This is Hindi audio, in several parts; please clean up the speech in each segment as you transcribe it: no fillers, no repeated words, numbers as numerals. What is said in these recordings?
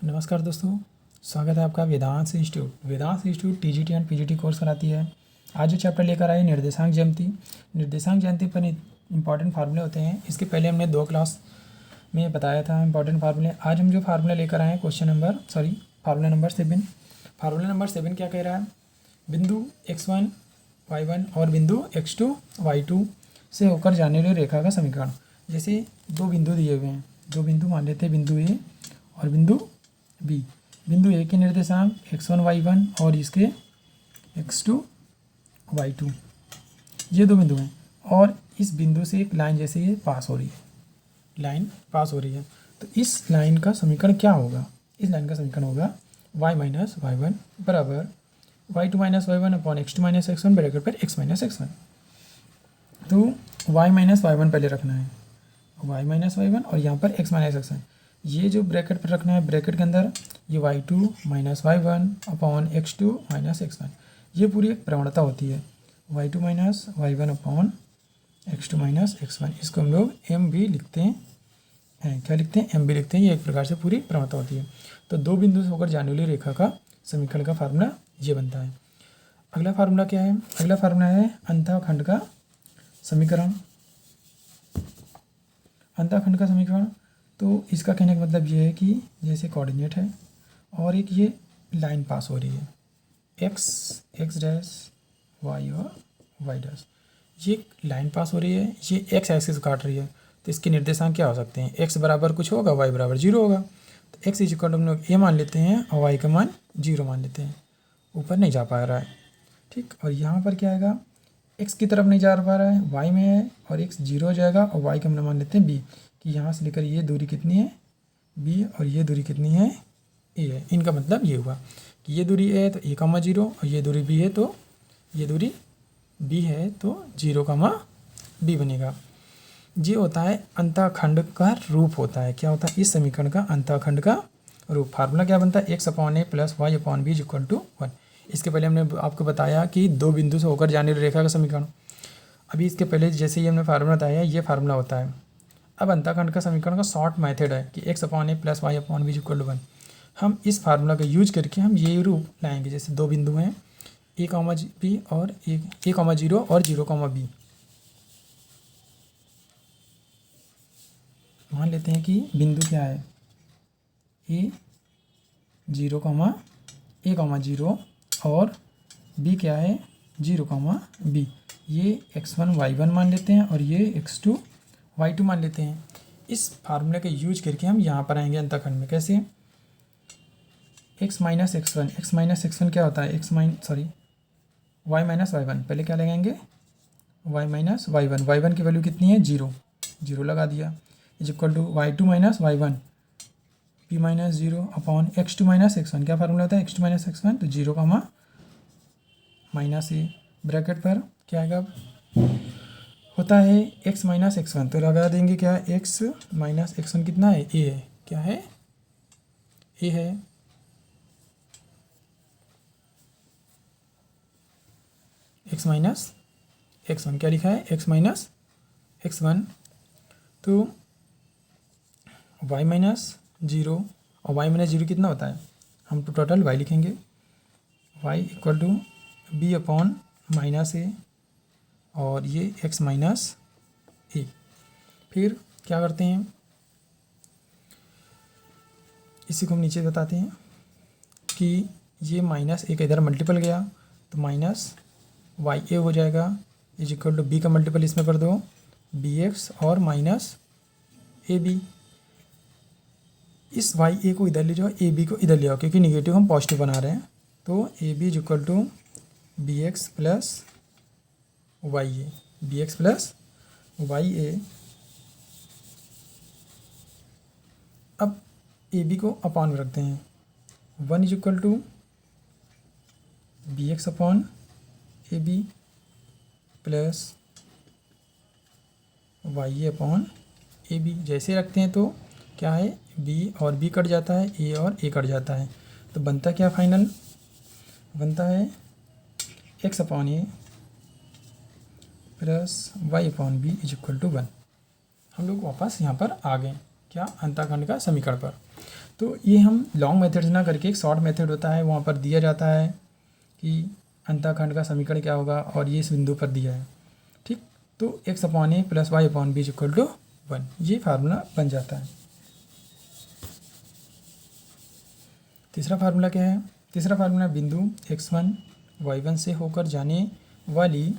नमस्कार दोस्तों, स्वागत है आपका Vedant institute TGT and PGT course कराती है। आज जो चैप्टर लेकर आए निर्देशांक ज्यामिति पर इंपॉर्टेंट फार्मूले होते हैं। इसके पहले हमने 2 क्लास में बताया था इंपॉर्टेंट फार्मूले। आज हम जो फार्मूला लेकर आए हैं फार्मूला नंबर 7 क्या कह रहा है? बिंदु x1 y1 और बिंदु x2 y2 से होकर जाने वाली रेखा का समीकरण। जैसे 2 बिंदु दिए हुए हैं, 2 बिंदु मान लेते हैं, बिंदु ए और बिंदु बी। बिंदु ए के निर्देशांक x1 y1 और इसके x2 y2, ये 2 बिंदु हैं। और इस बिंदु से एक लाइन जैसे ये पास हो रही है, तो इस लाइन का समीकरण क्या होगा? इस लाइन का समीकरण होगा y माइनस y1 बराबर y2 minus y1 upon x2 minus x1 bracket पर x माइनस x1। तो y माइनस y1 पहले रखना है, y माइनस y1 और यहाँ पर x माइनस x1। ये जो ब्रैकेट पर रखना है, ब्रैकेट के अंदर ये y2 minus y1 upon x2 minus x1। ये पूरी एक प्रवणता होती है, y2 minus y1 upon x2 minus x1। इसको हम लोग एम भी लिखते हैं। क्या लिखते हैं? एम भी लिखते हैं। ये एक प्रकार से पूरी प्रवणता होती है। तो 2 बिंदु से होकर जाने वाली रेखा का समीकरण का फार्मूला ये बनता है। अगला फार्मूला क्या है? अगला फार्मूला है अंतःखंड का समीकरण। अंतःखंड का समीकरण, तो इसका कहने का मतलब ये है कि जैसे कोऑर्डिनेट है और एक ये लाइन पास हो रही है, x डैश y और y डैश, ये लाइन पास हो रही है, ये x एक्सिस काट रही है। तो इसके निर्देशांक क्या हो सकते हैं? x बराबर कुछ होगा, y बराबर 0 होगा। तो x इज इक्वल हम लोग a मान लेते हैं और y का मान 0 मान लेते हैं। ऊपर नहीं जा पा रहा है, ठीक। और यहाँ पर क्या आएगा? x की तरफ नहीं जा पा रहा है, y में है, और x 0 हो जाएगा और y का हम लोग मान लेते हैं b, कि यहाँ से लेकर ये दूरी कितनी है? b, और ये दूरी कितनी है? a है। इनका मतलब ये हुआ कि ये दूरी a है तो a कामा 0, और ये दूरी b है तो ये दूरी b है तो 0 कामा b बनेगा। ये होता है अंतःखंड का रूप होता है। क्या होता है? इस समीकरण का अंतःखंड का रूप। फार्मूला क्या बनता है? x upon a plus y upon b is equal to 1। इसके पहले हमने आपको बताया कि 2 बिंदु से होकर जाने वाली रेखा का समीकरण। अभी इसके पहले जैसे ही हमने फार्मूला बताया, ये फार्मूला होता है। अब अंतःखंड का समीकरण का शॉर्ट मेथड है कि x upon a plus y upon b equal to 1। हम इस फार्मूला का यूज करके हम ये रूप लाएंगे। जैसे 2 बिंदु हैं, a कॉमा b और a कॉमा 0 और 0 कॉमा b। मान लेते हैं कि बिंदु क्या है? a 0 कॉमा a कॉमा 0 और b क्या है? 0 कॉमा b। ये x1 y1 मान लेते हैं और ये x2 y2 मान लेते हैं। इस फार्मूले का यूज करके हम यहाँ पर आएंगे अंतःखंड में। कैसे? x माइनस x1 क्या होता है? y minus y1। पहले क्या लगाएंगे? y माइनस y1 की वैल्यू कितनी है? 0 लगा दिया, is equal to y2 minus y1 p minus 0 upon x2 minus x1। क्या फार्मूला होता है? x2 माइनस x1, तो 0 कामा माइनस a। ब्रैकेट पर क्या आएगा? होता है x माइनस x1, तो लगा देंगे क्या? x माइनस x1 कितना है? a है। क्या है? a है। x माइनस x1 क्या लिखा है? x minus x1। तो y माइनस 0 और y माइनस 0 कितना होता है? हम तो टोटल y लिखेंगे, y equal to b upon minus a और ये x माइनस a। फिर क्या करते हैं? इसी को हम नीचे बताते हैं कि ये माइनस a का इधर मल्टीपल गया तो माइनस y a हो जाएगा, इज इक्वल टू b का मल्टीपल इसमें कर दो bx और माइनस ए बी। इस वाई ए को इधर ले जाओ, ए बी को इधर ले आओ, क्योंकि निगेटिव हम पॉजिटिव बना रहे हैं। तो A B is equal to B x plus y A, B x plus y A. अब ए बी को अपॉन में रखते हैं, 1 is equal to B x upon A B plus y A upon A B. जैसे रखते हैं तो क्या है? b और b कट जाता है, a और a कट जाता है, तो बनता क्या फाइनल? बनता है x upon a plus y upon b is equal to 1। हम लोग वापस यहाँ पर आ गए। क्या, अंतःखंड का समीकरण पर। तो ये हम लॉन्ग मेथड्स ना करके एक शॉर्ट मेथड होता है, वहाँ पर दिया जाता है कि अंतःखंड का समीकरण क्या होगा और ये इस बिंदु पर दिया है, ठीक। तो x upon a plus y upon b equal to 1, ये फार्मूला बन जाता है। तीसरा फार्मूला क्या है? तीसरा फार्मूला बिंदु x1 y1 से होकर जाने वाली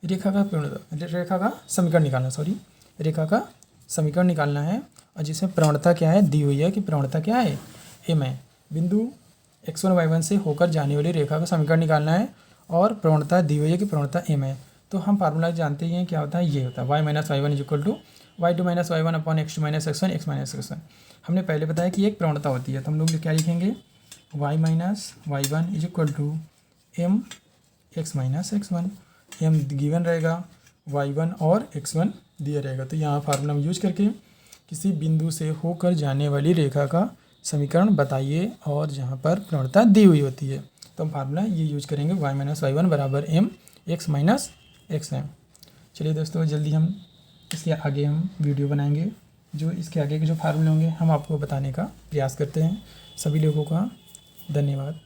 रेखा का समीकरण निकालना, रेखा का समीकरण निकालना है। और जिसमें प्रवणता क्या है दी हुई है कि प्रवणता क्या है, m है। बिंदु x1 y1 से होकर जाने वाली रेखा का समीकरण निकालना है और प्रवणता दी हुई है कि प्रवणता m है। तो हम फार्मूला जानते ही हैं, क्या होता है, ये होता है y minus y one is equal to y two minus y one upon x two minus x one x minus x one. हमने पहले बताया कि एक प्रवणता होती है, तो हम लोग क्या लिखेंगे, y minus y one is equal to m x minus x one. M given रहेगा, y1 और x1 दिया रहेगा। तो यहाँ फार्मूला यूज करके किसी बिंदु से होकर जाने वाली रेखा का समीकरण बताइए और जहाँ पर प्रवणता दी हुई होती है, तो हम फार्मूला ये यूज करेंगे, y माइनस वाई वन बराबर m x minus x m. चलिए दोस्तों, जल्दी हम इसके आगे हम वीडियो बनाएंगे, जो इसके आगे के जो फार्मूले होंगे हम आपको बताने का प्रयास करते हैं। सभी लोगों का धन्यवाद।